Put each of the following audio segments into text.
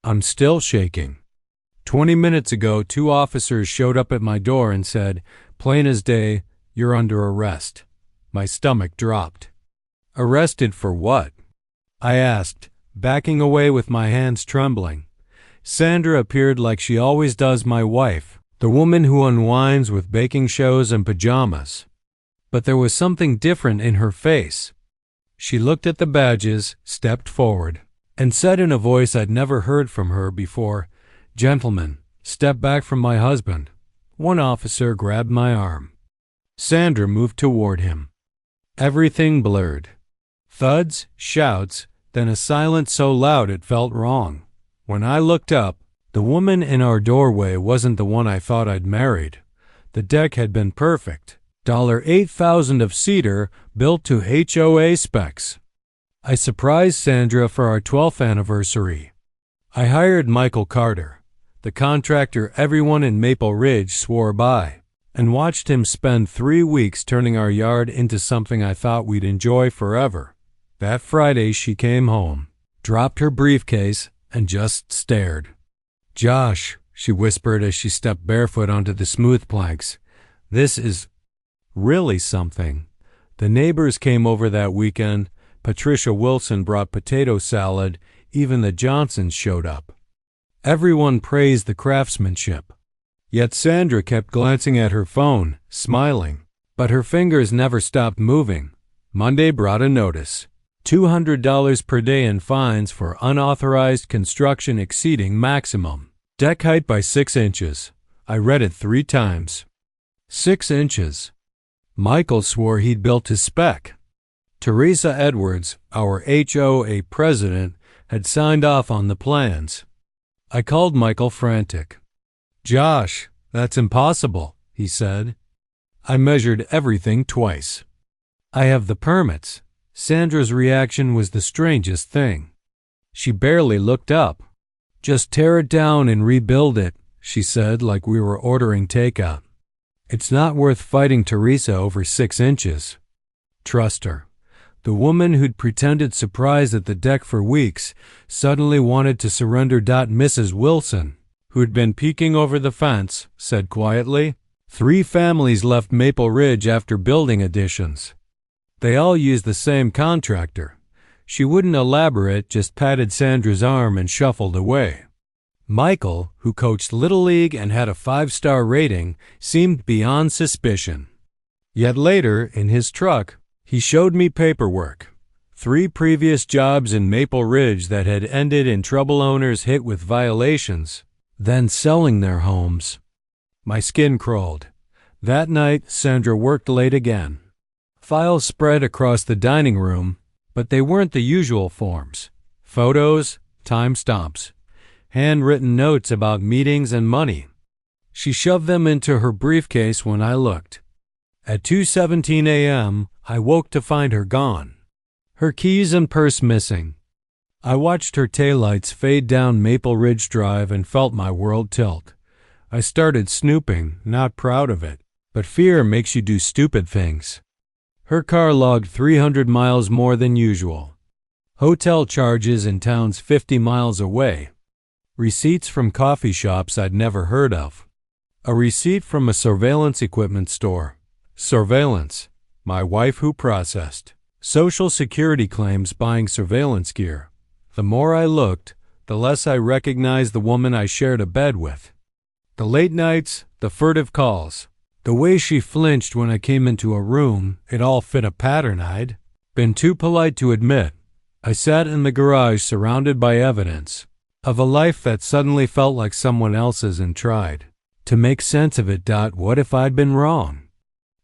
I'm still shaking. 20 minutes ago, 2 officers showed up at my door and said, "Plain as day, you're under arrest." My stomach dropped. Arrested for what? I asked, backing away with my hands trembling. Sandra appeared like she always does, my wife, the woman who unwinds with baking shows and pajamas. But there was something different in her face. She looked at the badges, stepped forward, and said in a voice I'd never heard from her before, "Gentlemen, step back from my husband." One officer grabbed my arm. Sandra moved toward him. Everything blurred. Thuds, shouts, then a silence so loud it felt wrong. When I looked up, the woman in our doorway wasn't the one I thought I'd married. The deck had been perfect. $8,000 of cedar built to HOA specs. I surprised Sandra for our 12th anniversary. I hired Michael Carter, the contractor everyone in Maple Ridge swore by, and watched him spend 3 weeks turning our yard into something I thought we'd enjoy forever. That Friday she came home, dropped her briefcase, and just stared. "Josh," she whispered as she stepped barefoot onto the smooth planks, "this is really something." The neighbors came over that weekend. Patricia Wilson brought potato salad. Even the Johnsons showed up. Everyone praised the craftsmanship. Yet Sandra kept glancing at her phone, smiling. But her fingers never stopped moving. Monday brought a notice. $200 per day in fines for unauthorized construction exceeding maximum. Deck height by 6 inches. I read it 3 times. 6 inches. Michael swore he'd built to spec. Teresa Edwards, our HOA president, had signed off on the plans. I called Michael frantic. "Josh, that's impossible," he said. I measured everything twice. "I have the permits." Sandra's reaction was the strangest thing. She barely looked up. "Just tear it down and rebuild it," she said, like we were ordering takeout. "It's not worth fighting Teresa over 6 inches. Trust her." The woman who'd pretended surprise at the deck for weeks suddenly wanted to surrender. Mrs. Wilson, who'd been peeking over the fence, said quietly, 3 families left Maple Ridge after building additions. They all used the same contractor. She wouldn't elaborate, just patted Sandra's arm and shuffled away. Michael, who coached Little League and had a 5-star rating, seemed beyond suspicion. Yet later, in his truck, he showed me paperwork. 3 previous jobs in Maple Ridge that had ended in trouble owners hit with violations, then selling their homes. My skin crawled. That night, Sandra worked late again. Files spread across the dining room, but they weren't the usual forms. Photos, timestamps, handwritten notes about meetings and money. She shoved them into her briefcase when I looked. At 2:17 a.m., I woke to find her gone. Her keys and purse missing. I watched her taillights fade down Maple Ridge Drive and felt my world tilt. I started snooping, not proud of it, but fear makes you do stupid things. Her car logged 300 miles more than usual. Hotel charges in towns 50 miles away. Receipts from coffee shops I'd never heard of. A receipt from a surveillance equipment store. Surveillance. My wife who processed. Social Security claims buying surveillance gear. The more I looked, the less I recognized the woman I shared a bed with. The late nights, the furtive calls. The way she flinched when I came into a room, it all fit a pattern I'd been too polite to admit. I sat in the garage surrounded by evidence of a life that suddenly felt like someone else's and tried to make sense of it. What if I'd been wrong?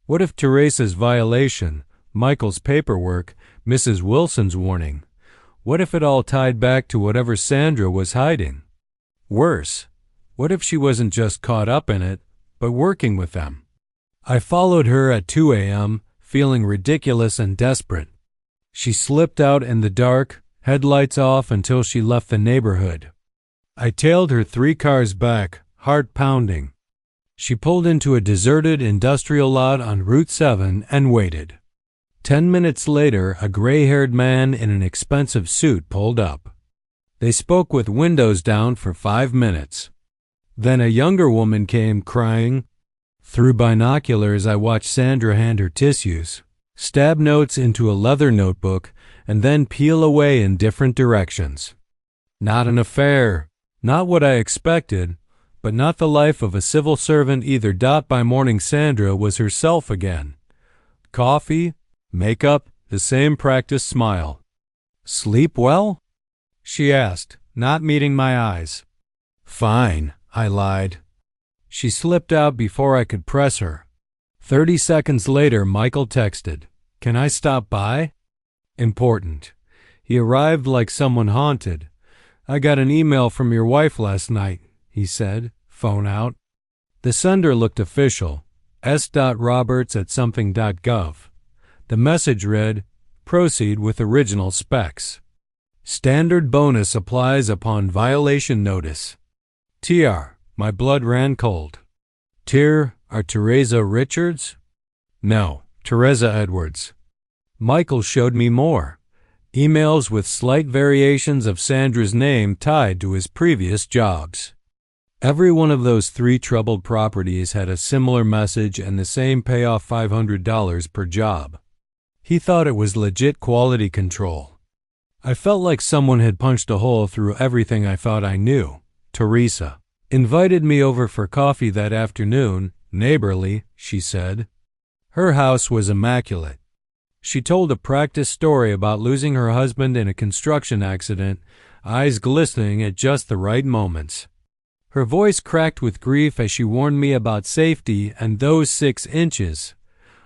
What if Teresa's violation, Michael's paperwork, Mrs. Wilson's warning, what if it all tied back to whatever Sandra was hiding? Worse, what if she wasn't just caught up in it, but working with them? I followed her at 2 a.m., feeling ridiculous and desperate. She slipped out in the dark, headlights off until she left the neighborhood. I tailed her 3 cars back, heart pounding. She pulled into a deserted industrial lot on Route 7 and waited. 10 minutes later, a gray-haired man in an expensive suit pulled up. They spoke with windows down for 5 minutes. Then a younger woman came, crying. Through binoculars, I watched Sandra hand her tissues, stab notes into a leather notebook, and then peel away in different directions. Not an affair, not what I expected, but not the life of a civil servant either. By morning, Sandra was herself again. Coffee, makeup, the same practiced smile. Sleep well? She asked, not meeting my eyes. Fine, I lied. She slipped out before I could press her. 30 seconds later, Michael texted, "Can I stop by?" Important. He arrived like someone haunted. "I got an email from your wife last night," he said, phone out. The sender looked official, s.roberts@something.gov. The message read, "Proceed with original specs. Standard bonus applies upon violation notice." TR, my blood ran cold. TIR, are Teresa Richards? No, Teresa Edwards. Michael showed me more. Emails with slight variations of Sandra's name tied to his previous jobs. Every one of those 3 troubled properties had a similar message and the same payoff, $500 per job. He thought it was legit quality control. I felt like someone had punched a hole through everything I thought I knew. Teresa invited me over for coffee that afternoon, neighborly, she said. Her house was immaculate. She told a practice story about losing her husband in a construction accident, eyes glistening at just the right moments. Her voice cracked with grief as she warned me about safety and those 6 inches.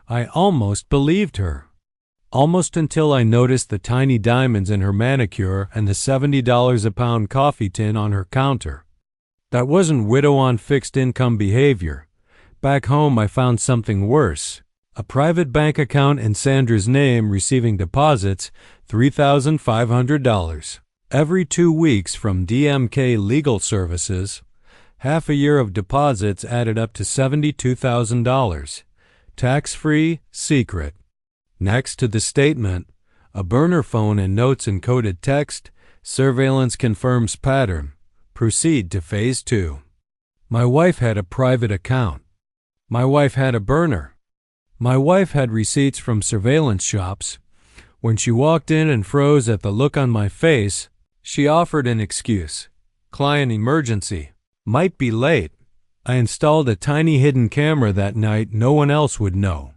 I almost believed her. Almost until I noticed the tiny diamonds in her manicure and the $70 a pound coffee tin on her counter. That wasn't widow on fixed income behavior. Back home I found something worse. A private bank account in Sandra's name receiving deposits, $3,500. Every 2 weeks from DMK Legal Services. Half a year of deposits added up to $72,000. Tax-free, secret. Next to the statement, a burner phone and notes encoded text, surveillance confirms pattern. Proceed to phase 2. My wife had a private account. My wife had a burner. My wife had receipts from surveillance shops. When she walked in and froze at the look on my face, she offered an excuse. Client emergency. Might be late. I installed a tiny hidden camera that night no one else would know.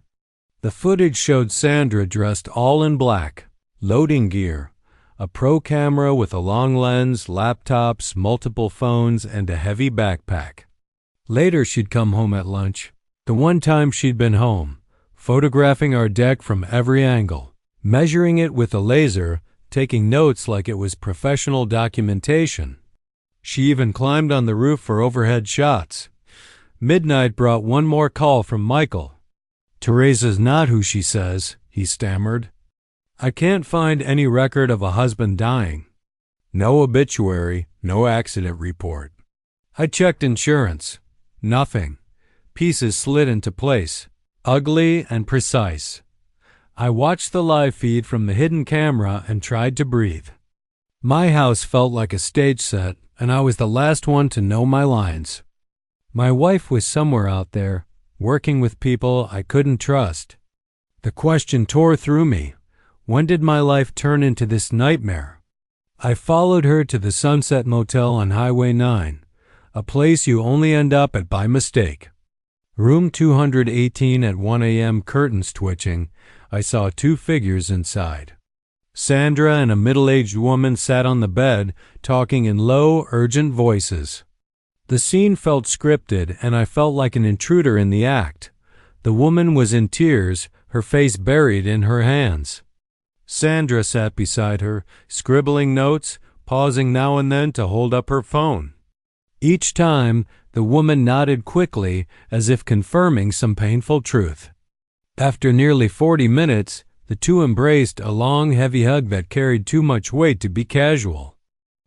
The footage showed Sandra dressed all in black, loading gear, a pro camera with a long lens, laptops, multiple phones, and a heavy backpack. Later she'd come home at lunch, the one time she'd been home, photographing our deck from every angle, measuring it with a laser, taking notes like it was professional documentation. She even climbed on the roof for overhead shots. Midnight brought one more call from Michael. "Teresa's not who she says," he stammered. "I can't find any record of a husband dying. No obituary, no accident report. I checked insurance. Nothing. Pieces slid into place. Ugly and precise." I watched the live feed from the hidden camera and tried to breathe. My house felt like a stage set, and I was the last one to know my lines. My wife was somewhere out there, working with people I couldn't trust. The question tore through me. When did my life turn into this nightmare? I followed her to the Sunset Motel on Highway 9, a place you only end up at by mistake. Room 218 at 1 a.m., curtains twitching. I saw 2 figures inside. Sandra and a middle-aged woman sat on the bed, talking in low, urgent voices. The scene felt scripted, and I felt like an intruder in the act. The woman was in tears, her face buried in her hands. Sandra sat beside her, scribbling notes, pausing now and then to hold up her phone. Each time, the woman nodded quickly, as if confirming some painful truth. After nearly 40 minutes, the 2 embraced, a long, heavy hug that carried too much weight to be casual.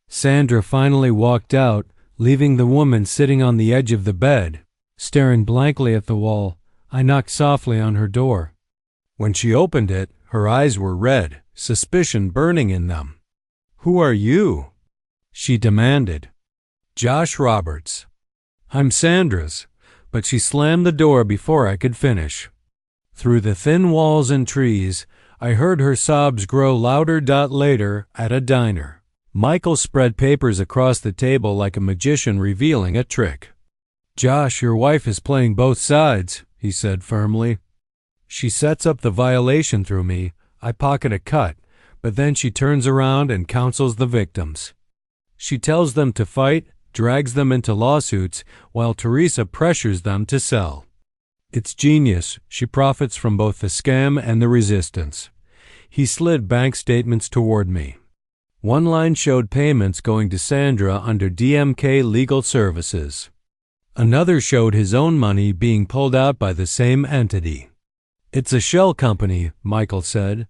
Sandra finally walked out, leaving the woman sitting on the edge of the bed, staring blankly at the wall. I knocked softly on her door. When she opened it, her eyes were red, suspicion burning in them. "Who are you?" she demanded. Josh Roberts. I'm Sandra's, but she slammed the door before I could finish. Through the thin walls and trees, I heard her sobs grow louder. Later, at a diner, Michael spread papers across the table like a magician revealing a trick. Josh, your wife is playing both sides, he said firmly. She sets up the violation through me. I pocket a cut, but then she turns around and counsels the victims. She tells them to fight, drags them into lawsuits, while Teresa pressures them to sell. It's genius. She profits from both the scam and the resistance. He slid bank statements toward me. One line showed payments going to Sandra under DMK Legal Services. Another showed his own money being pulled out by the same entity. It's a shell company, Michael said.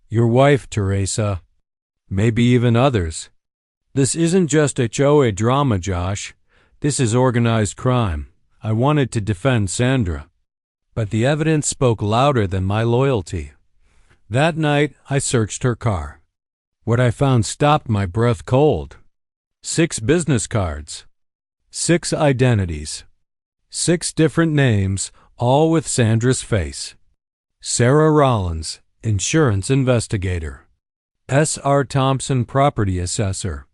Your wife, Teresa. Maybe even others. This isn't just HOA drama, Josh. This is organized crime. I wanted to defend Sandra, but the evidence spoke louder than my loyalty. That night, I searched her car. What I found stopped my breath cold. 6 business cards. 6 identities. 6 different names, all with Sandra's face. Sarah Rollins, insurance investigator. S.R. Thompson, property assessor.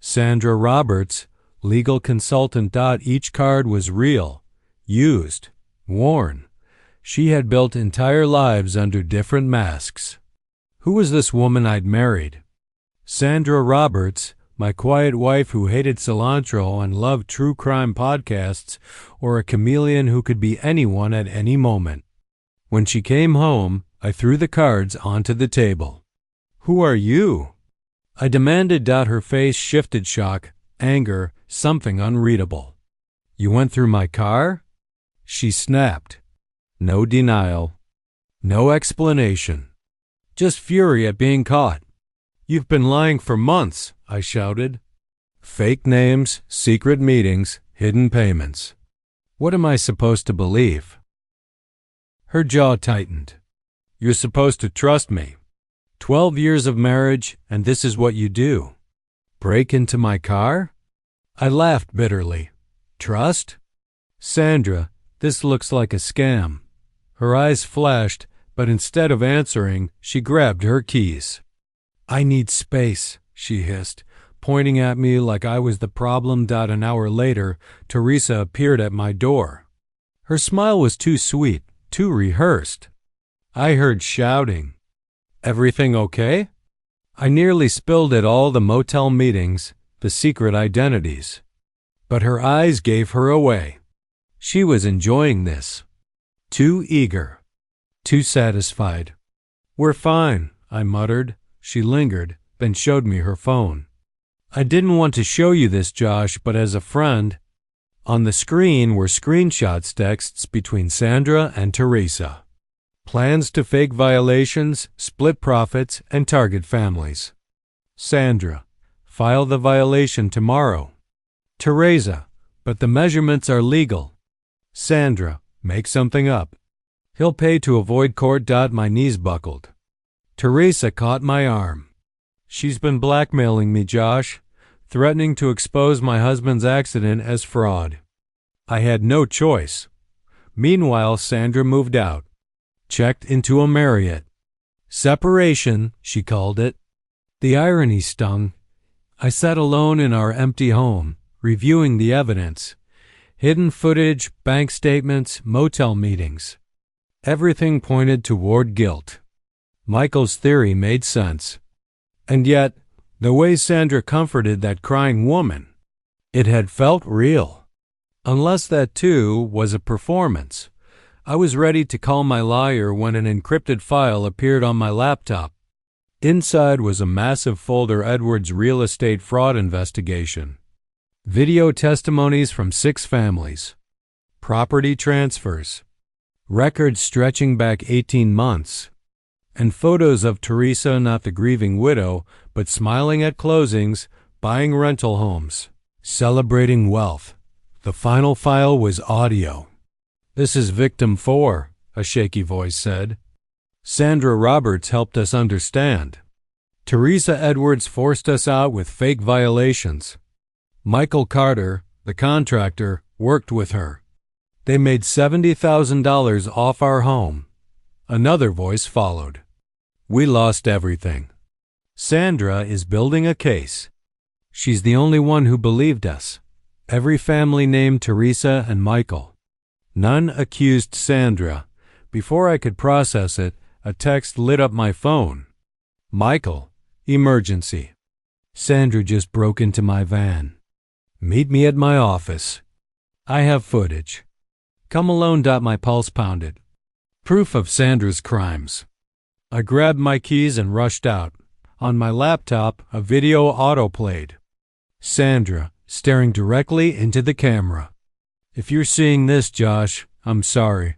Sandra Roberts, legal consultant. Each card was real, used, worn. She had built entire lives under different masks. Who was this woman I'd married? Sandra Roberts, my quiet wife who hated cilantro and loved true crime podcasts, or a chameleon who could be anyone at any moment? When she came home, I threw the cards onto the table. Who are you? I demanded. Her face shifted. Shock, anger, something unreadable. You went through my car? She snapped. No denial. No explanation. Just fury at being caught. You've been lying for months, I shouted. Fake names, secret meetings, hidden payments. What am I supposed to believe? Her jaw tightened. You're supposed to trust me. 12 years of marriage, and this is what you do. Break into my car? I laughed bitterly. Trust? Sandra, this looks like a scam. Her eyes flashed, but instead of answering, she grabbed her keys. I need space, she hissed, pointing at me like I was the problem. An hour later, Teresa appeared at my door. Her smile was too sweet, too rehearsed. I heard shouting. Everything okay? I nearly spilled at all the motel meetings, the secret identities. But her eyes gave her away. She was enjoying this. Too eager. Too satisfied. We're fine, I muttered. She lingered, then showed me her phone. I didn't want to show you this, Josh, but as a friend. On the screen were screenshots, texts between Sandra and Teresa. Plans to fake violations, split profits, and target families. Sandra, file the violation tomorrow. Teresa, but the measurements are legal. Sandra, make something up. He'll pay to avoid court. My knees buckled. Teresa caught my arm. She's been blackmailing me, Josh, threatening to expose my husband's accident as fraud. I had no choice. Meanwhile, Sandra moved out. Checked into a Marriott. Separation, she called it. The irony stung. I sat alone in our empty home, reviewing the evidence. Hidden footage, bank statements, motel meetings. Everything pointed toward guilt. Michael's theory made sense. And yet, the way Sandra comforted that crying woman, it had felt real. Unless that, too, was a performance. I was ready to call my lawyer when an encrypted file appeared on my laptop. Inside was a massive folder: Edwards real estate fraud investigation. Video testimonies from 6 families. Property transfers. Records stretching back 18 months. And photos of Teresa, not the grieving widow, but smiling at closings, buying rental homes, celebrating wealth. The final file was audio. This is victim 4, a shaky voice said. Sandra Roberts helped us understand. Teresa Edwards forced us out with fake violations. Michael Carter, the contractor, worked with her. They made $70,000 off our home. Another voice followed. We lost everything. Sandra is building a case. She's the only one who believed us. Every family named Teresa and Michael. None accused Sandra. Before I could process it, a text lit up my phone. Michael, emergency. Sandra just broke into my van. Meet me at my office. I have footage. Come alone. My pulse pounded. Proof of Sandra's crimes. I grabbed my keys and rushed out. On my laptop, a video autoplayed. Sandra, staring directly into the camera. If you're seeing this, Josh, I'm sorry.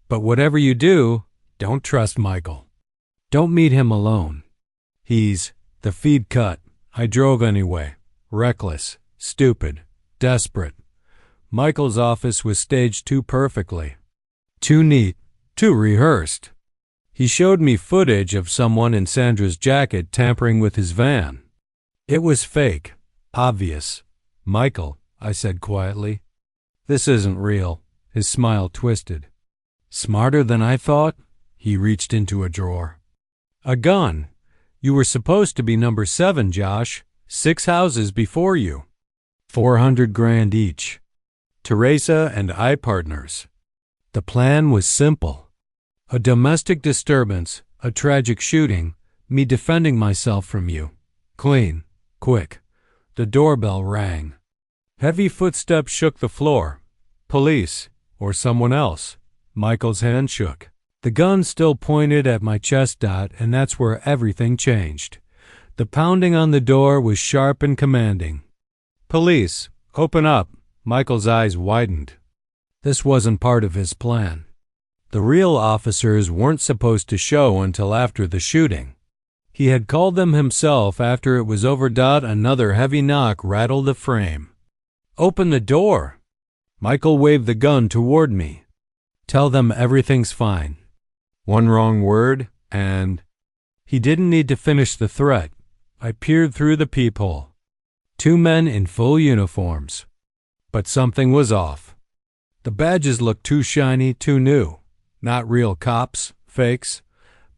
But whatever you do, don't trust Michael. Don't meet him alone. The feed cut. I drove anyway. Reckless, stupid, desperate. Michael's office was staged too perfectly. Too neat, too rehearsed. He showed me footage of someone in Sandra's jacket tampering with his van. It was fake, obvious. Michael, I said quietly. This isn't real. His smile twisted. Smarter than I thought? He reached into a drawer. A gun. You were supposed to be number 7, Josh. 6 houses before you. $400,000 each. Teresa and I partners. The plan was simple. A domestic disturbance, a tragic shooting, me defending myself from you. Clean. Quick. The doorbell rang. Heavy footsteps shook the floor. Police, or someone else. Michael's hand shook. The gun still pointed at my chest, and that's where everything changed. The pounding on the door was sharp and commanding. Police, open up. Michael's eyes widened. This wasn't part of his plan. The real officers weren't supposed to show until after the shooting. He had called them himself after it was over. Another heavy knock rattled the frame. Open the door. Michael waved the gun toward me. Tell them everything's fine. One wrong word, and... He didn't need to finish the threat. I peered through the peephole. 2 men in full uniforms. But something was off. The badges looked too shiny, too new. Not real cops, fakes.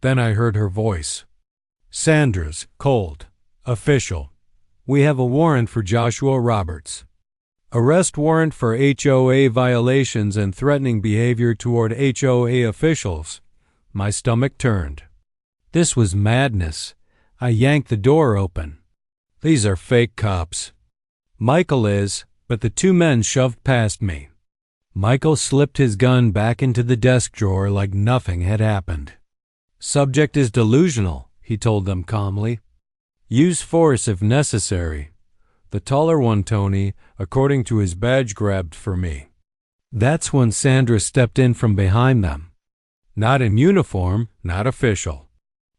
Then I heard her voice. Sandra's, cold. Official. We have a warrant for Joshua Roberts. Arrest warrant for HOA violations and threatening behavior toward HOA officials. My stomach turned. This was madness. I yanked the door open. These are fake cops. Michael is, but the 2 men shoved past me. Michael slipped his gun back into the desk drawer like nothing had happened. Subject is delusional, he told them calmly. Use force if necessary. The taller one, Tony, according to his badge, grabbed for me. That's when Sandra stepped in from behind them. Not in uniform, not official.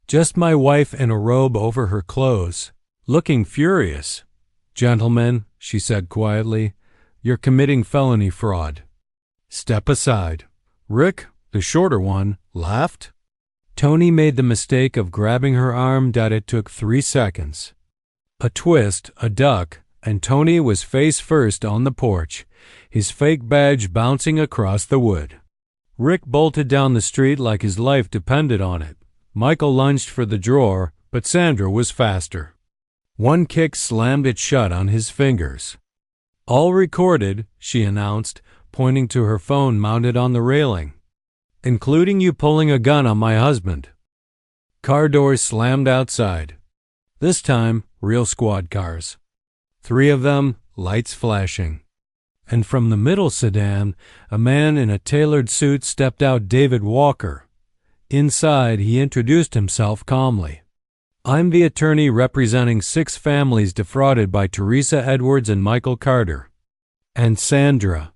Just my wife in a robe over her clothes, looking furious. Gentlemen, she said quietly, you're committing felony fraud. Step aside. Rick, the shorter one, laughed. Tony made the mistake of grabbing her arm. It took 3 seconds. A twist, a duck, and Tony was face first on the porch, his fake badge bouncing across the wood. Rick bolted down the street like his life depended on it. Michael lunged for the drawer, but Sandra was faster. One kick slammed it shut on his fingers. All recorded, she announced, pointing to her phone mounted on the railing. Including you pulling a gun on my husband. Car doors slammed outside. This time, real squad cars. 3 of them, lights flashing. And from the middle sedan, a man in a tailored suit stepped out. David Walker. Inside, he introduced himself calmly. I'm the attorney representing 6 families defrauded by Teresa Edwards and Michael Carter. And Sandra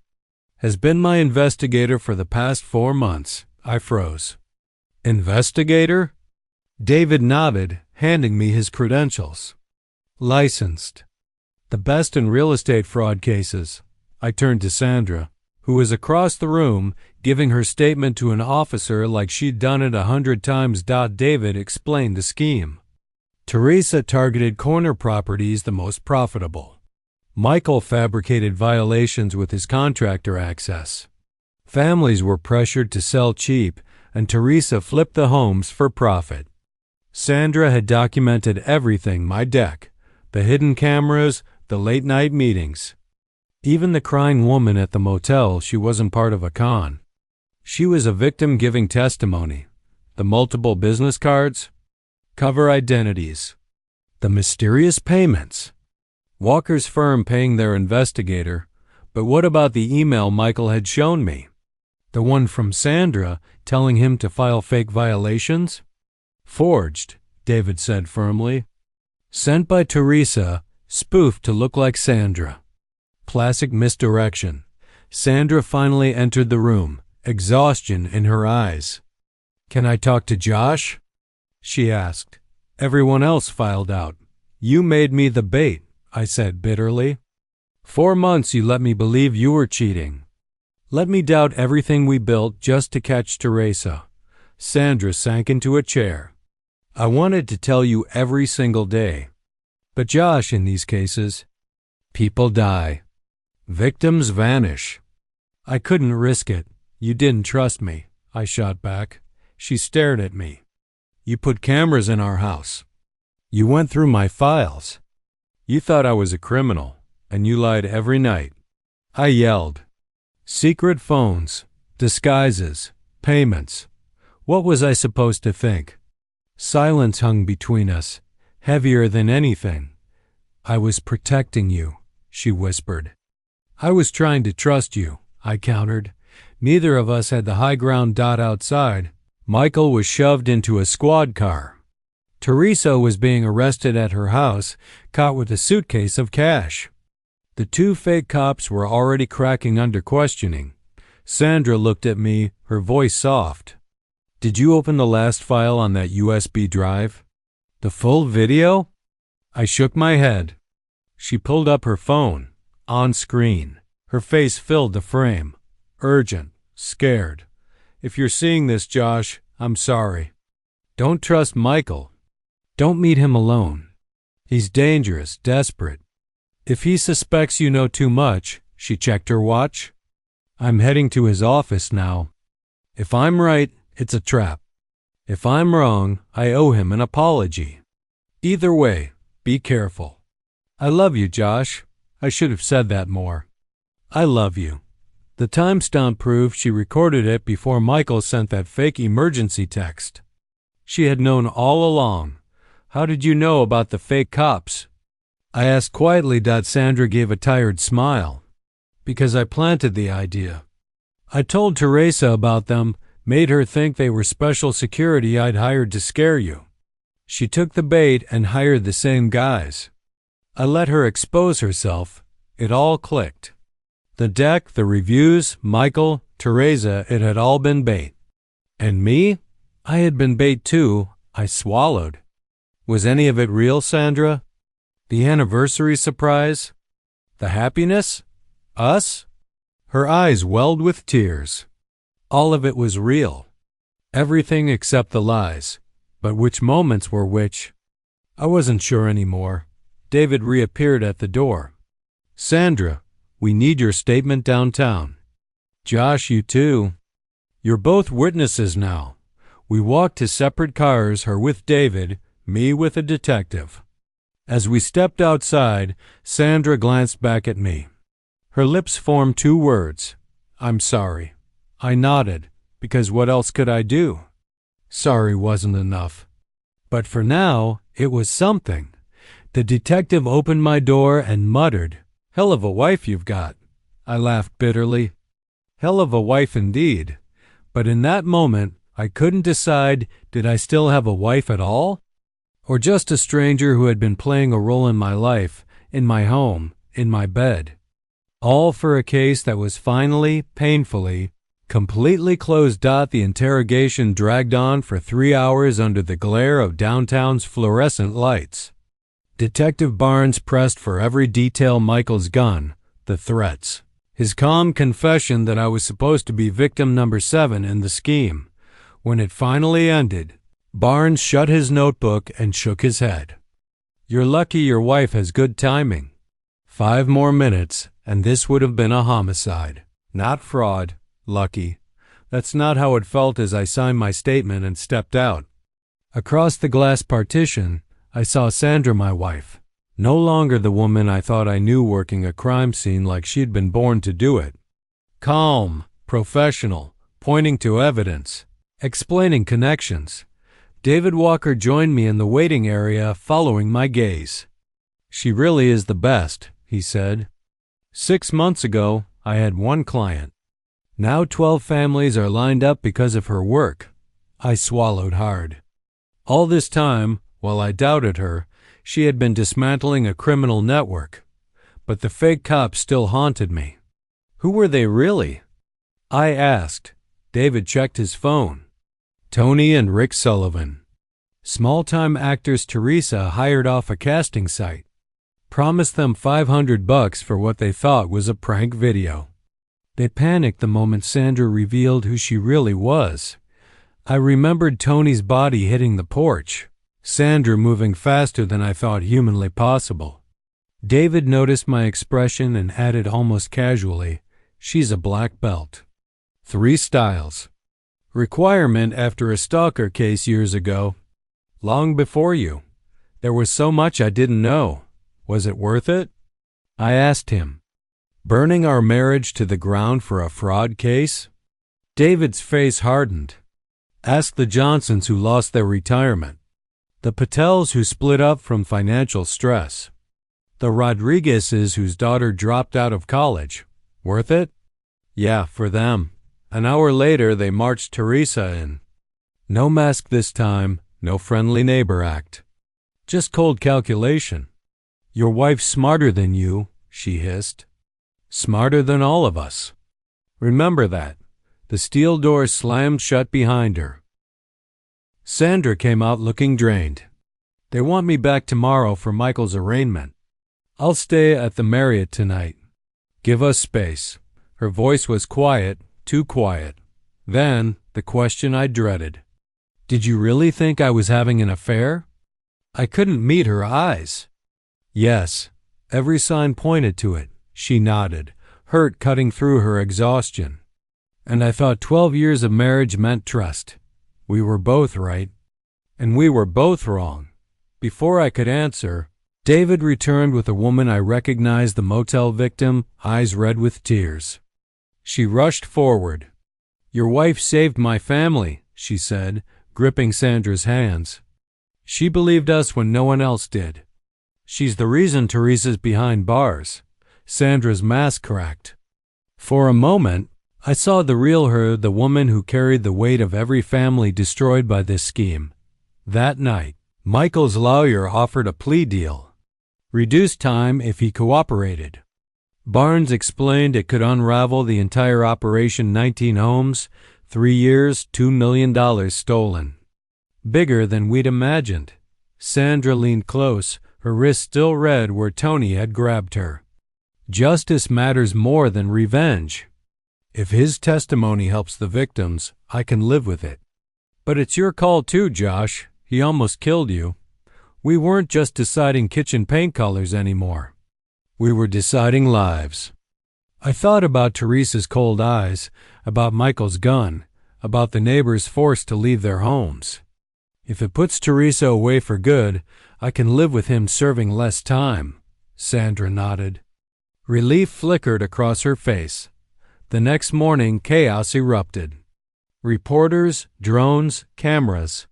has been my investigator for the past 4 months. I froze. Investigator? David nodded, handing me his credentials. Licensed. The best in real estate fraud cases. I turned to Sandra, who was across the room, giving her statement to an officer like she'd done it 100 times. David explained the scheme. Teresa targeted corner properties the most profitable. Michael fabricated violations with his contractor access. Families were pressured to sell cheap, and Teresa flipped the homes for profit. Sandra had documented everything: my deck, the hidden cameras, the late-night meetings. Even the crying woman at the motel, she wasn't part of a con. She was a victim giving testimony. The multiple business cards, cover identities, the mysterious payments. Walker's firm paying their investigator, but what about the email Michael had shown me? The one from Sandra telling him to file fake violations? Forged, David said firmly. Sent by Teresa, spoofed to look like Sandra. Classic misdirection. Sandra finally entered the room, exhaustion in her eyes. "Can I talk to Josh?" she asked. Everyone else filed out. "You made me the bait," I said bitterly. 4 months you let me believe you were cheating. Let me doubt everything we built just to catch Teresa. Sandra sank into a chair. I wanted to tell you every single day. But Josh, in these cases, people die. Victims vanish. I couldn't risk it. You didn't trust me, I shot back. She stared at me. You put cameras in our house. You went through my files. You thought I was a criminal, and you lied every night. I yelled. Secret phones, disguises, payments. What was I supposed to think? Silence hung between us, heavier than anything. I was protecting you, she whispered. I was trying to trust you, I countered. Neither of us had the high ground. Outside, Michael was shoved into a squad car. Teresa was being arrested at her house, caught with a suitcase of cash. The 2 fake cops were already cracking under questioning. Sandra looked at me, her voice soft. Did you open the last file on that USB drive? The full video? I shook my head. She pulled up her phone. On screen. Her face filled the frame. Urgent. Scared. If you're seeing this, Josh, I'm sorry. Don't trust Michael. Don't meet him alone. He's dangerous, desperate. If he suspects you know too much, she checked her watch. I'm heading to his office now. If I'm right, it's a trap. If I'm wrong, I owe him an apology. Either way, be careful. I love you, Josh. I should have said that more. I love you. The timestamp proved she recorded it before Michael sent that fake emergency text. She had known all along. How did you know about the fake cops? I asked quietly. Sandra gave a tired smile. Because I planted the idea. I told Teresa about them, made her think they were special security I'd hired to scare you. She took the bait and hired the same guys. I let her expose herself. It all clicked. The deck, the reviews, Michael, Teresa, it had all been bait. And me? I had been bait too. I swallowed. Was any of it real, Sandra? The anniversary surprise? The happiness? Us? Her eyes welled with tears. All of it was real. Everything except the lies. But which moments were which? I wasn't sure anymore. David reappeared at the door. Sandra, we need your statement downtown. Josh, you too. You're both witnesses now. We walked to separate cars, her with David, me with a detective. As we stepped outside, Sandra glanced back at me. Her lips formed 2 words. I'm sorry. I nodded, because what else could I do? Sorry wasn't enough. But for now, it was something. The detective opened my door and muttered, Hell of a wife you've got. I laughed bitterly. Hell of a wife indeed. But in that moment, I couldn't decide, did I still have a wife at all? Or just a stranger who had been playing a role in my life, in my home, in my bed. All for a case that was finally, painfully, completely closed. The interrogation dragged on for 3 hours under the glare of downtown's fluorescent lights. Detective Barnes pressed for every detail: Michael's gun, the threats, his calm confession that I was supposed to be victim number 7 in the scheme. When it finally ended, Barnes shut his notebook and shook his head. You're lucky your wife has good timing. 5 more minutes, and this would have been a homicide. Not fraud. Lucky. That's not how it felt as I signed my statement and stepped out. Across the glass partition, I saw Sandra, my wife. No longer the woman I thought I knew working a crime scene like she'd been born to do it. Calm, professional, pointing to evidence, explaining connections. David Walker joined me in the waiting area, following my gaze. She really is the best, he said. 6 months ago, I had 1 client. Now 12 families are lined up because of her work. I swallowed hard. All this time, while I doubted her, she had been dismantling a criminal network. But the fake cops still haunted me. Who were they really? I asked. David checked his phone. Tony and Rick Sullivan. Small-time actors Teresa hired off a casting site. Promised them $500 for what they thought was a prank video. They panicked the moment Sandra revealed who she really was. I remembered Tony's body hitting the porch, Sandra moving faster than I thought humanly possible. David noticed my expression and added almost casually, "She's a black belt." 3 styles. Requirement after a stalker case years ago. Long before you. There was so much I didn't know. Was it worth it? I asked him. Burning our marriage to the ground for a fraud case? David's face hardened. Ask the Johnsons who lost their retirement. The Patels who split up from financial stress. The Rodriguezes whose daughter dropped out of college. Worth it? Yeah, for them. An hour later, they marched Teresa in. No mask this time, no friendly neighbor act. Just cold calculation. Your wife's smarter than you, she hissed. Smarter than all of us. Remember that. The steel door slammed shut behind her. Sandra came out looking drained. They want me back tomorrow for Michael's arraignment. I'll stay at the Marriott tonight. Give us space. Her voice was quiet, too quiet. Then, the question I dreaded. Did you really think I was having an affair? I couldn't meet her eyes. Yes, every sign pointed to it. She nodded, hurt cutting through her exhaustion. And I thought 12 years of marriage meant trust. We were both right. And we were both wrong. Before I could answer, David returned with a woman I recognized, the motel victim, eyes red with tears. She rushed forward. Your wife saved my family, she said, gripping Sandra's hands. She believed us when no one else did. She's the reason Teresa's behind bars. Sandra's mask cracked. For a moment, I saw the real her, the woman who carried the weight of every family destroyed by this scheme. That night, Michael's lawyer offered a plea deal. Reduced time if he cooperated. Barnes explained it could unravel the entire operation. 19 homes, 3 years, $2 million stolen. Bigger than we'd imagined. Sandra leaned close, her wrist still red where Tony had grabbed her. Justice matters more than revenge. If his testimony helps the victims, I can live with it. But it's your call too, Josh. He almost killed you. We weren't just deciding kitchen paint colors anymore. We were deciding lives. I thought about Teresa's cold eyes, about Michael's gun, about the neighbors forced to leave their homes. If it puts Teresa away for good, I can live with him serving less time. Sandra nodded. Relief flickered across her face. The next morning, chaos erupted. Reporters, drones, cameras.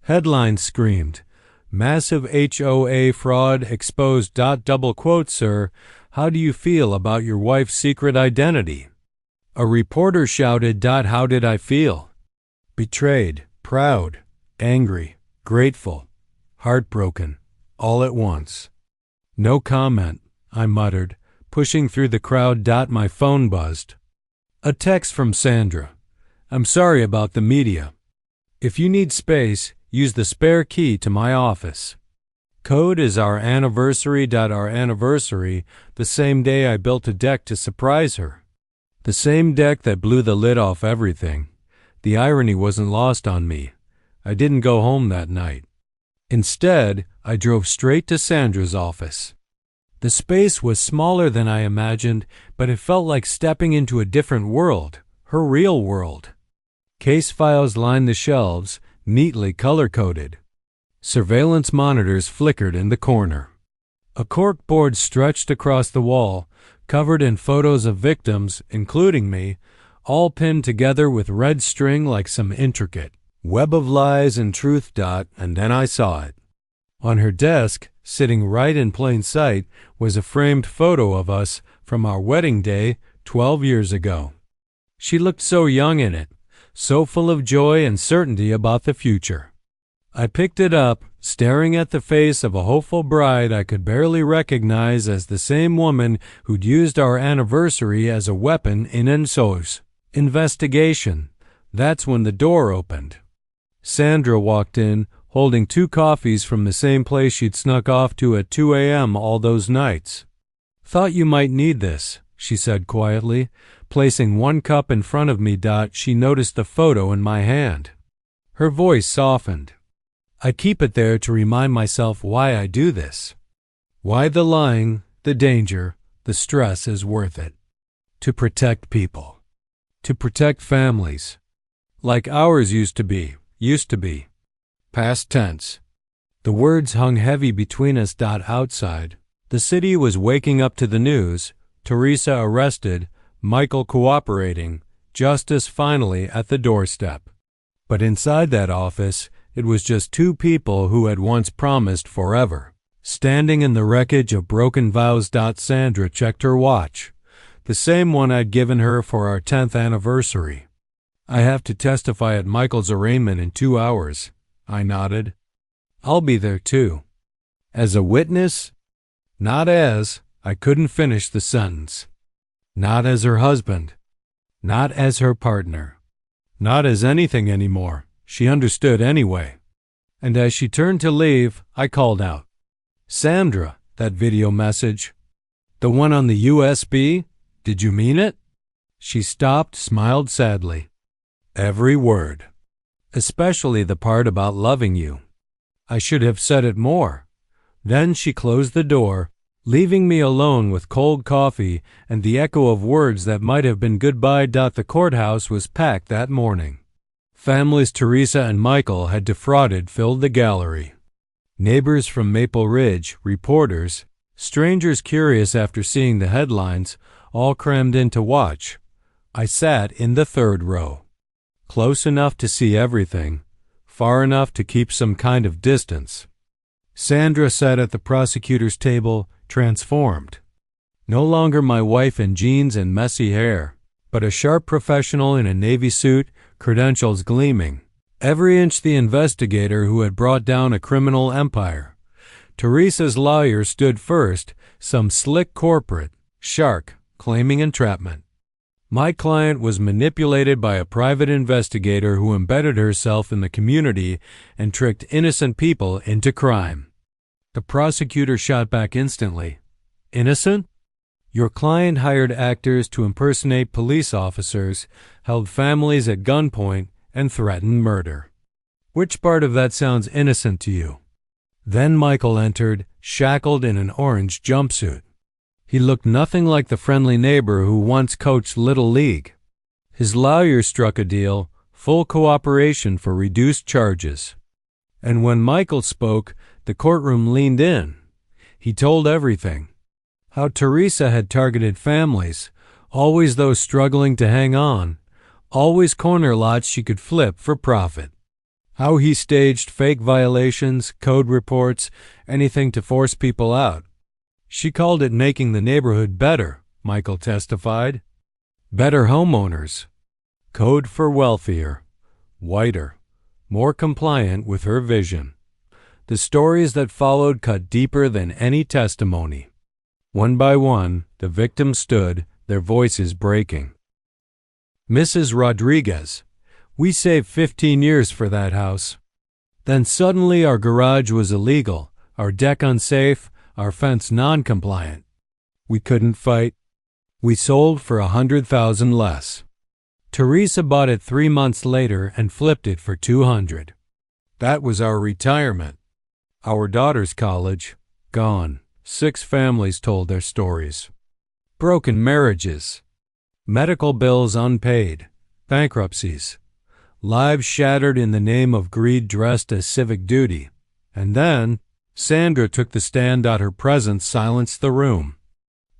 Headlines screamed, "Massive HOA fraud exposed." Double quote, "Sir, how do you feel about your wife's secret identity?" A reporter shouted, "How did I feel?" Betrayed, proud, angry, grateful, heartbroken, all at once. No comment, I muttered, pushing through the crowd. My phone buzzed. A text from Sandra. "I'm sorry about the media. If you need space, use the spare key to my office. Code is our anniversary. Our anniversary, the same day I built a deck to surprise her. The same deck that blew the lid off everything. The irony wasn't lost on me. I didn't go home that night. Instead, I drove straight to Sandra's office. The space was smaller than I imagined, but it felt like stepping into a different world, her real world. Case files lined the shelves, neatly color-coded. Surveillance monitors flickered in the corner. A cork board stretched across the wall, covered in photos of victims, including me, all pinned together with red string like some intricate web of lies and truth. And then I saw it. On her desk, sitting right in plain sight, was a framed photo of us from our wedding day 12 years ago. She looked so young in it, so full of joy and certainty about the future. I picked it up, staring at the face of a hopeful bride I could barely recognize as the same woman who'd used our anniversary as a weapon in Enso's investigation. That's when the door opened. Sandra walked in, holding 2 coffees from the same place she'd snuck off to at 2 a.m. all those nights. "Thought you might need this," she said quietly. Placing 1 cup in front of me. She noticed the photo in my hand. Her voice softened. "I keep it there to remind myself why I do this. Why the lying, the danger, the stress is worth it. To protect people. To protect families. Like ours used to be. Past tense." The words hung heavy between us. Outside, the city was waking up to the news. Teresa arrested, Michael cooperating, justice finally at the doorstep. But inside that office, it was just 2 people who had once promised forever. Standing in the wreckage of broken vows. Sandra checked her watch, the same one I'd given her for our 10th anniversary. "I have to testify at Michael's arraignment in 2 hours. I nodded. "I'll be there too." "As a witness?" "Not as," I couldn't finish the sentence. "Not as her husband. Not as her partner. Not as anything anymore." She understood anyway. And as she turned to leave, I called out, "Sandra, that video message. The one on the USB? Did you mean it?" She stopped, smiled sadly. "Every word. Especially the part about loving you. I should have said it more." Then she closed the door, leaving me alone with cold coffee and the echo of words that might have been goodbye. The courthouse was packed that morning. Families Teresa and Michael had defrauded filled the gallery. Neighbors from Maple Ridge, reporters, strangers curious after seeing the headlines, all crammed in to watch. I sat in the 3rd row. Close enough to see everything, far enough to keep some kind of distance. Sandra sat at the prosecutor's table, transformed. No longer my wife in jeans and messy hair, but a sharp professional in a navy suit, credentials gleaming. Every inch the investigator who had brought down a criminal empire. Teresa's lawyer stood first, some slick corporate, shark, claiming entrapment. My client was manipulated by a private investigator who embedded herself in the community and tricked innocent people into crime. The prosecutor shot back instantly. "Innocent? Your client hired actors to impersonate police officers, held families at gunpoint, and threatened murder. Which part of that sounds innocent to you?" Then Michael entered, shackled in an orange jumpsuit. He looked nothing like the friendly neighbor who once coached Little League. His lawyer struck a deal, full cooperation for reduced charges. And when Michael spoke, the courtroom leaned in. He told everything. How Teresa had targeted families, always those struggling to hang on, always corner lots she could flip for profit. How he staged fake violations, code reports, anything to force people out. She called it making the neighborhood better, Michael testified. Better homeowners. Code for wealthier, whiter, more compliant with her vision. The stories that followed cut deeper than any testimony. One by one, the victims stood, their voices breaking. "Mrs. Rodriguez, we saved 15 years for that house. Then suddenly our garage was illegal, our deck unsafe, our fence non-compliant. We couldn't fight. We sold for $100,000 less. Teresa bought it 3 months later and flipped it for $200. That was our retirement. Our daughter's college, gone. 6 families told their stories. Broken marriages, medical bills unpaid, bankruptcies, lives shattered in the name of greed dressed as civic duty. And then Sandra took the stand. Her presence silenced the room.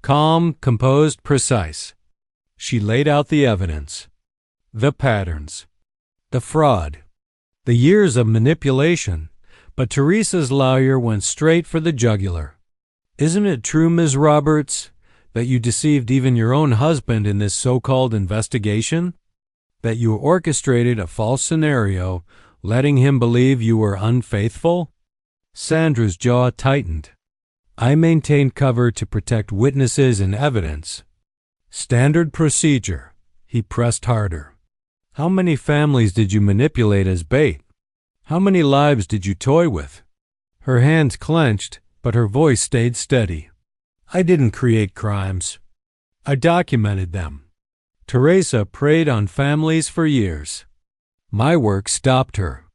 Calm, composed, precise. She laid out the evidence, the patterns, the fraud, the years of manipulation. But Teresa's lawyer went straight for the jugular. Isn't it true, Ms. Roberts, that you deceived even your own husband in this so-called investigation? That you orchestrated a false scenario, letting him believe you were unfaithful? Sandra's jaw tightened. I maintained cover to protect witnesses and evidence. Standard procedure. He pressed harder. How many families did you manipulate as bait? How many lives did you toy with? Her hands clenched, but her voice stayed steady. I didn't create crimes. I documented them. Teresa preyed on families for years. My work stopped her,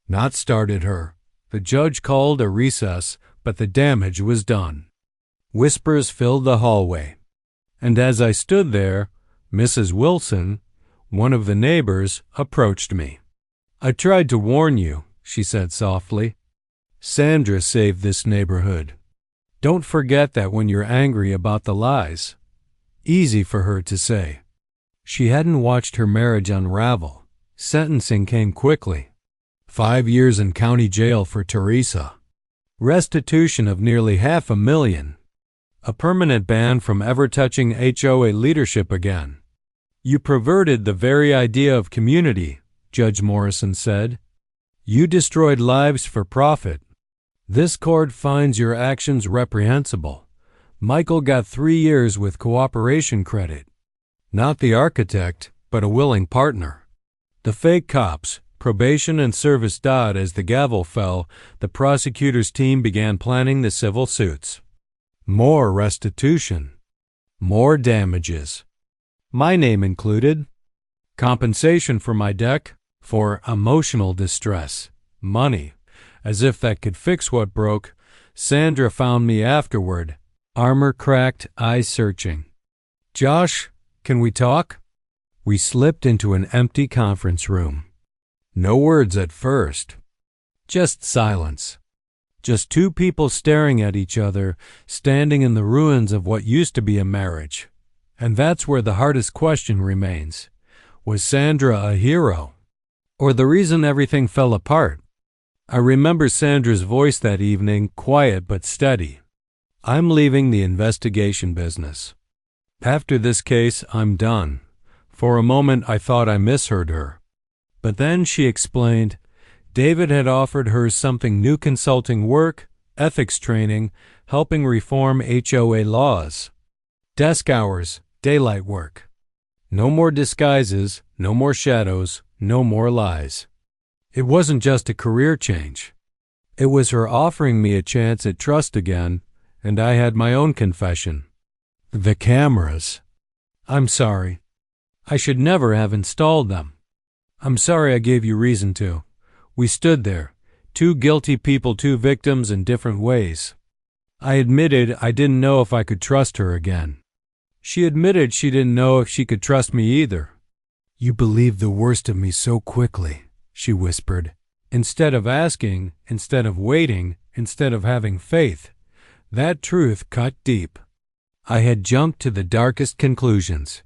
not started her. The judge called a recess, but the damage was done. Whispers filled the hallway. And as I stood there, Mrs. Wilson, one of the neighbors, approached me. I tried to warn you, she said softly. Sandra saved this neighborhood. Don't forget that when you're angry about the lies. Easy for her to say. She hadn't watched her marriage unravel. Sentencing came quickly. 5 years in county jail for Teresa. Restitution of nearly $500,000. A permanent ban from ever touching HOA leadership again. You perverted the very idea of community, Judge Morrison said. You destroyed lives for profit. This court finds your actions reprehensible. Michael got 3 years with cooperation credit. Not the architect, but a willing partner. The fake cops, probation and service died. As the gavel fell, the prosecutor's team began planning the civil suits. More restitution. More damages. My name included. Compensation for my deck, for emotional distress. Money. As if that could fix what broke. Sandra found me afterward, armor cracked, eyes searching. Josh, can we talk? We slipped into an empty conference room. No words at first. Just silence. Just 2 people staring at each other, standing in the ruins of what used to be a marriage. And that's where the hardest question remains. Was Sandra a hero? Or the reason everything fell apart? I remember Sandra's voice that evening, quiet but steady. I'm leaving the investigation business. After this case, I'm done. For a moment, I thought I misheard her. But then she explained, David had offered her something new: consulting work, ethics training, helping reform HOA laws. Desk hours, daylight work. No more disguises, no more shadows, no more lies. It wasn't just a career change. It was her offering me a chance at trust again, and I had my own confession. The cameras. I'm sorry. I should never have installed them. I'm sorry I gave you reason to. We stood there, 2 guilty people, 2 victims in different ways. I admitted I didn't know if I could trust her again. She admitted she didn't know if she could trust me either. You believed the worst of me so quickly, she whispered. Instead of asking, instead of waiting, instead of having faith. That truth cut deep. I had jumped to the darkest conclusions.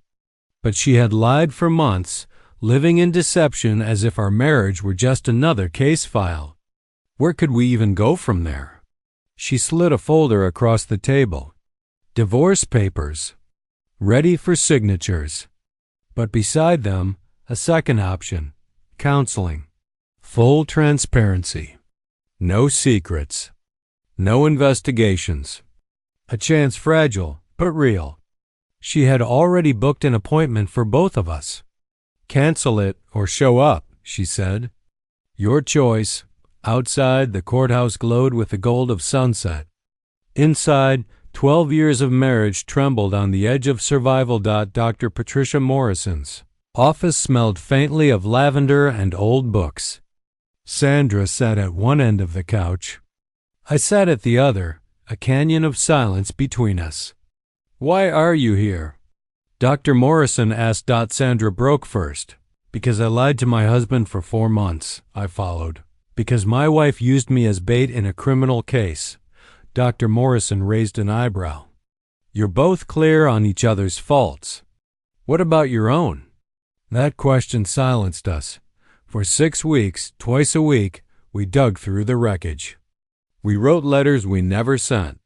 But she had lied for months, living in deception as if our marriage were just another case file. Where could we even go from there? She slid a folder across the table. Divorce papers. Ready for signatures. But beside them, a second option. Counseling. Full transparency. No secrets. No investigations. A chance fragile, but real. She had already booked an appointment for both of us. Cancel it or show up, she said. Your choice. Outside, the courthouse glowed with the gold of sunset. Inside, 12 years of marriage trembled on the edge of survival. Dr. Patricia Morrison's office smelled faintly of lavender and old books. Sandra sat at one end of the couch. I sat at the other, a canyon of silence between us. "Why are you here?" Dr. Morrison asked. Sandra broke first. "Because I lied to my husband for 4 months," I followed. "Because my wife used me as bait in a criminal case." Dr. Morrison raised an eyebrow. "You're both clear on each other's faults. What about your own?" That question silenced us. For 6 weeks, twice a week, we dug through the wreckage. We wrote letters we never sent.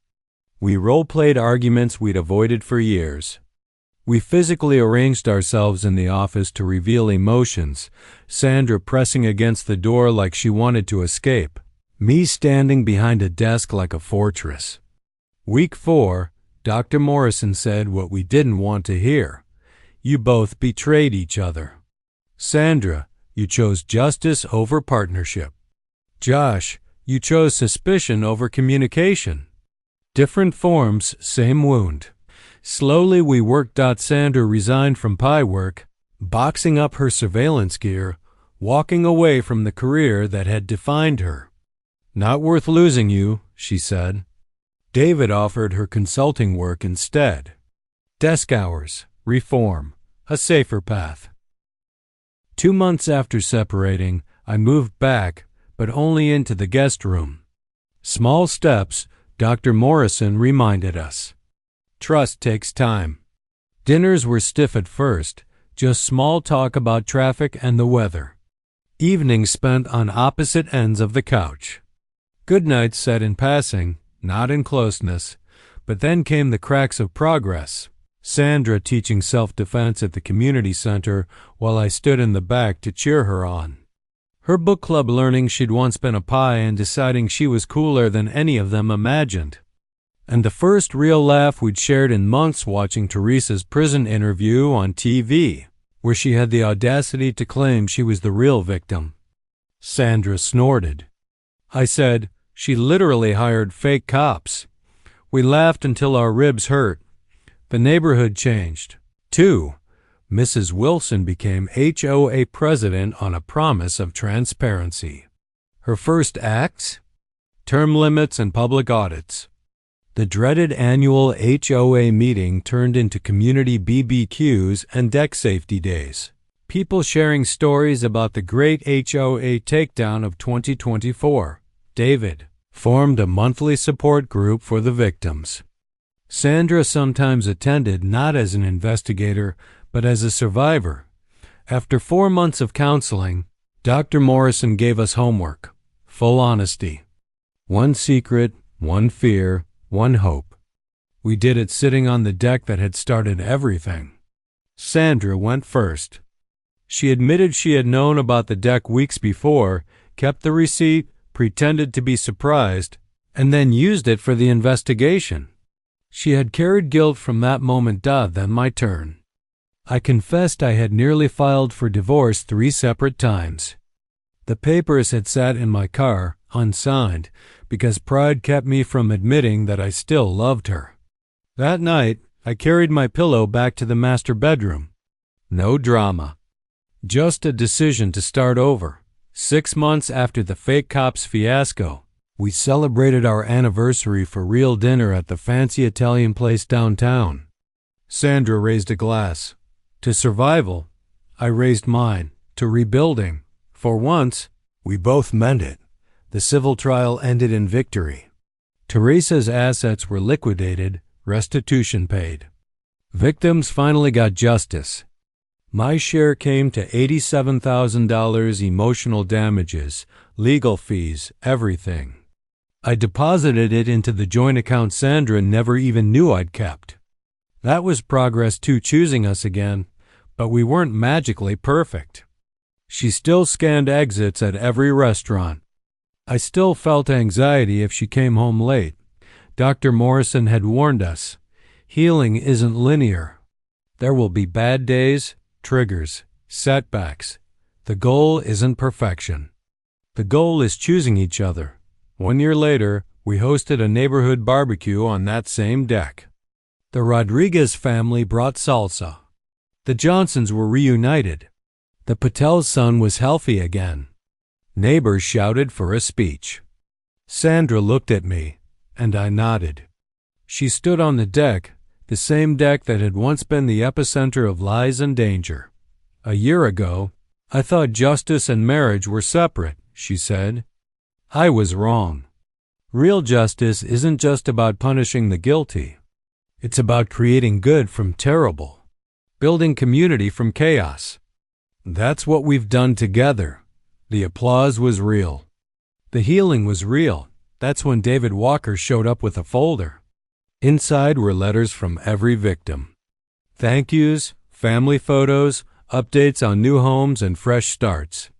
We role-played arguments we'd avoided for years. We physically arranged ourselves in the office to reveal emotions, Sandra pressing against the door like she wanted to escape, me standing behind a desk like a fortress. Week 4, Dr. Morrison said what we didn't want to hear. "You both betrayed each other. Sandra, you chose justice over partnership. Josh, you chose suspicion over communication. Different forms, same wound." Slowly we worked. Sandra resigned from pie work, boxing up her surveillance gear, walking away from the career that had defined her. "Not worth losing you," she said. David offered her consulting work instead. Desk hours, reform, a safer path. 2 months after separating, I moved back, but only into the guest room. Small steps, Dr. Morrison reminded us. Trust takes time. Dinners were stiff at first, just small talk about traffic and the weather. Evenings spent on opposite ends of the couch. Good nights said in passing, not in closeness, but then came the cracks of progress. Sandra teaching self-defense at the community center while I stood in the back to cheer her on. Her book club learning she'd once been a pie and deciding she was cooler than any of them imagined. And the first real laugh we'd shared in months watching Teresa's prison interview on TV, where she had the audacity to claim she was the real victim. Sandra snorted. I said, "She literally hired fake cops." We laughed until our ribs hurt. The neighborhood changed. 2. Mrs. Wilson became HOA president on a promise of transparency. Her first acts? Term limits and public audits. The dreaded annual HOA meeting turned into community BBQs and deck safety days. People sharing stories about the great HOA takedown of 2024. David formed a monthly support group for the victims. Sandra sometimes attended not as an investigator, but as a survivor. After 4 months of counseling, Dr. Morrison gave us homework. Full honesty. One secret, one fear, one hope. We did it sitting on the deck that had started everything. Sandra went first. She admitted she had known about the deck weeks before, kept the receipt, pretended to be surprised, and then used it for the investigation. She had carried guilt from that moment. Then my turn. I confessed I had nearly filed for divorce 3 separate times. The papers had sat in my car, unsigned, because pride kept me from admitting that I still loved her. That night, I carried my pillow back to the master bedroom. No drama. Just a decision to start over. 6 months after the fake cops fiasco, we celebrated our anniversary for real dinner at the fancy Italian place downtown. Sandra raised a glass. To survival. I raised mine. To rebuilding. For once, we both meant it. The civil trial ended in victory. Teresa's assets were liquidated, restitution paid. Victims finally got justice. My share came to $87,000 emotional damages, legal fees, everything. I deposited it into the joint account Sandra never even knew I'd kept. That was progress too, choosing us again, but we weren't magically perfect. She still scanned exits at every restaurant. I still felt anxiety if she came home late. Dr. Morrison had warned us, healing isn't linear. There will be bad days, triggers, setbacks. The goal isn't perfection. The goal is choosing each other. 1 year later, we hosted a neighborhood barbecue on that same deck. The Rodriguez family brought salsa. The Johnsons were reunited. The Patel's son was healthy again. Neighbors shouted for a speech. Sandra looked at me, and I nodded. She stood on the deck, the same deck that had once been the epicenter of lies and danger. A year ago, I thought justice and marriage were separate, she said. I was wrong. Real justice isn't just about punishing the guilty. It's about creating good from terrible, building community from chaos. That's what we've done together. The applause was real. The healing was real. That's when David Walker showed up with a folder. Inside were letters from every victim. Thank yous, family photos, updates on new homes and fresh starts.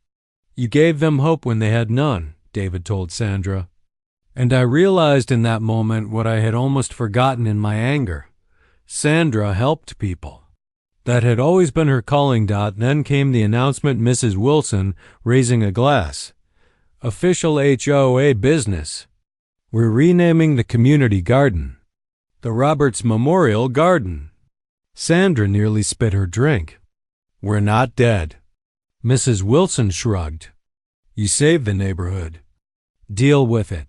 You gave them hope when they had none, David told Sandra. And I realized in that moment what I had almost forgotten in my anger. Sandra helped people. That had always been her calling. Then came the announcement, Mrs. Wilson raising a glass. Official HOA business. We're renaming the community garden the Roberts Memorial Garden. Sandra nearly spit her drink. We're not dead. Mrs. Wilson shrugged. You saved the neighborhood. Deal with it.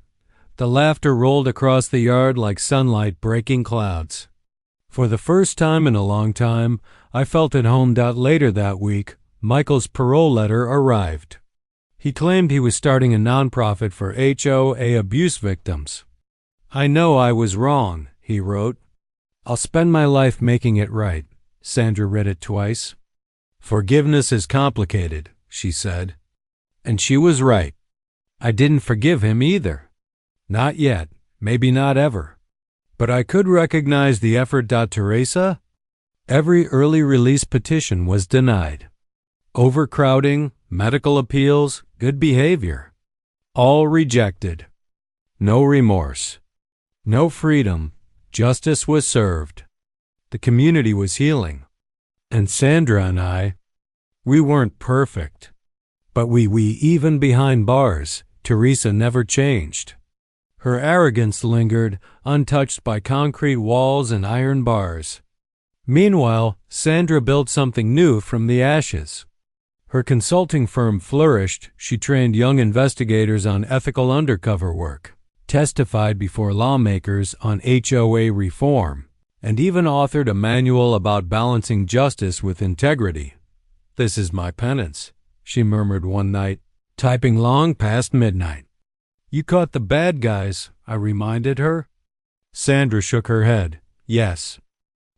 The laughter rolled across the yard like sunlight breaking clouds. For the first time in a long time, I felt at home. Later that week, Michael's parole letter arrived. He claimed he was starting a nonprofit for HOA abuse victims. I know I was wrong, he wrote. I'll spend my life making it right. Sandra read it twice. Forgiveness is complicated, she said. And she was right. I didn't forgive him either. Not yet, maybe not ever. But I could recognize the effort. Teresa? Every early release petition was denied. Overcrowding, medical appeals, good behavior. All rejected. No remorse. No freedom. Justice was served. The community was healing. And Sandra and I, we weren't perfect. But we even behind bars, Teresa never changed. Her arrogance lingered, untouched by concrete walls and iron bars. Meanwhile, Sandra built something new from the ashes. Her consulting firm flourished. She trained young investigators on ethical undercover work, testified before lawmakers on HOA reform, and even authored a manual about balancing justice with integrity. This is my penance, she murmured one night, typing long past midnight. You caught the bad guys, I reminded her. Sandra shook her head. Yes.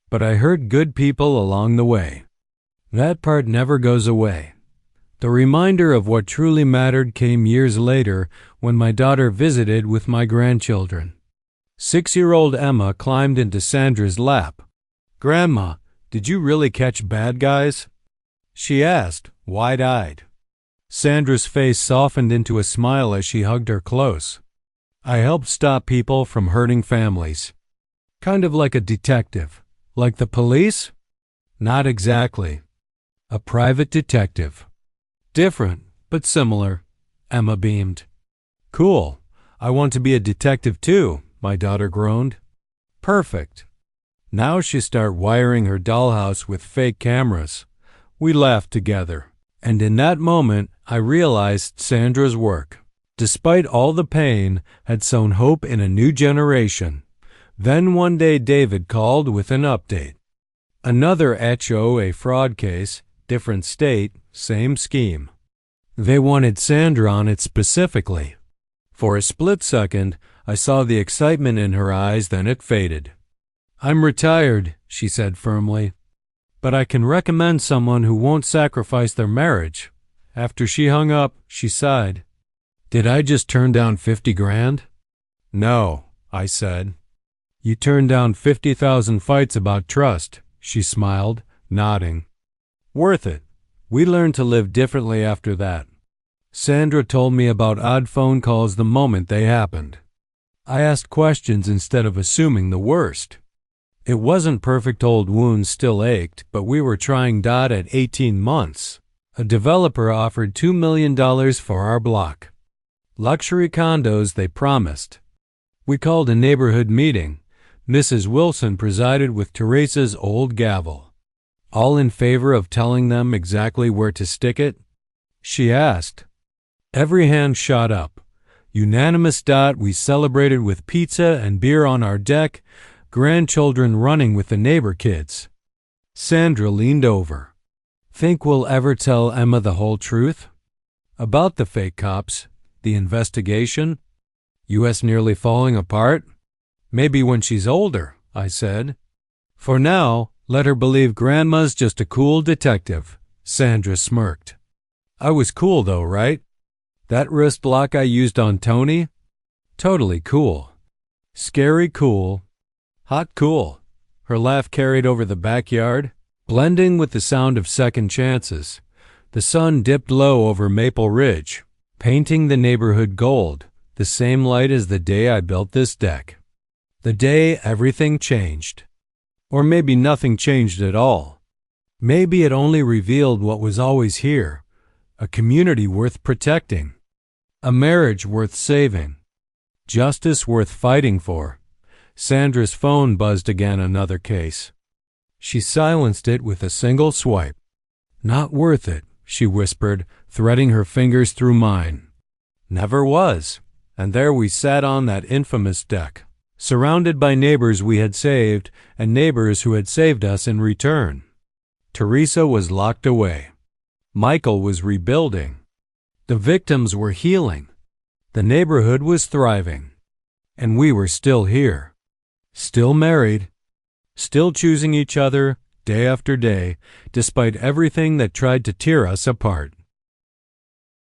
But I hurt good people along the way. That part never goes away. The reminder of what truly mattered came years later when my daughter visited with my grandchildren. 6-year-old Emma climbed into Sandra's lap. Grandma, did you really catch bad guys? She asked, wide-eyed. Sandra's face softened into a smile as she hugged her close. I helped stop people from hurting families. Kind of like a detective. Like the police? Not exactly. A private detective. Different, but similar. Emma beamed. Cool. I want to be a detective too, my daughter groaned. Perfect. Now she started wiring her dollhouse with fake cameras. We laughed together. And in that moment, I realized Sandra's work, despite all the pain, had sown hope in a new generation. Then one day David called with an update. Another HOA fraud case, different state, same scheme. They wanted Sandra on it specifically. For a split second, I saw the excitement in her eyes, then it faded. I'm retired, she said firmly. But I can recommend someone who won't sacrifice their marriage. After she hung up, she sighed. Did I just turn down 50 grand? No, I said. You turned down 50,000 fights about trust, she smiled, nodding. Worth it. We learned to live differently after that. Sandra told me about odd phone calls the moment they happened. I asked questions instead of assuming the worst. It wasn't perfect, old wounds still ached, but we were trying. At 18 months, a developer offered $2 million for our block. Luxury condos, they promised. We called a neighborhood meeting. Mrs. Wilson presided with Teresa's old gavel. All in favor of telling them exactly where to stick it? She asked. Every hand shot up. Unanimous. We celebrated with pizza and beer on our deck, grandchildren running with the neighbor kids. Sandra leaned over. Think we'll ever tell Emma the whole truth? About the fake cops, the investigation, U.S. nearly falling apart? Maybe when she's older, I said. For now, let her believe Grandma's just a cool detective. Sandra smirked. I was cool though, right? That wrist lock I used on Tony? Totally cool. Scary cool. Hot cool. Her laugh carried over the backyard, blending with the sound of second chances. The sun dipped low over Maple Ridge, painting the neighborhood gold, the same light as the day I built this deck. The day everything changed. Or maybe nothing changed at all. Maybe it only revealed what was always here, a community worth protecting, a marriage worth saving, justice worth fighting for. Sandra's phone buzzed again. Another case. She silenced it with a single swipe. Not worth it, she whispered, threading her fingers through mine. Never was. And there we sat on that infamous deck, surrounded by neighbors we had saved and neighbors who had saved us in return. Teresa was locked away. Michael was rebuilding. The victims were healing. The neighborhood was thriving. And we were still here. Still married. Still choosing each other day after day, despite everything that tried to tear us apart.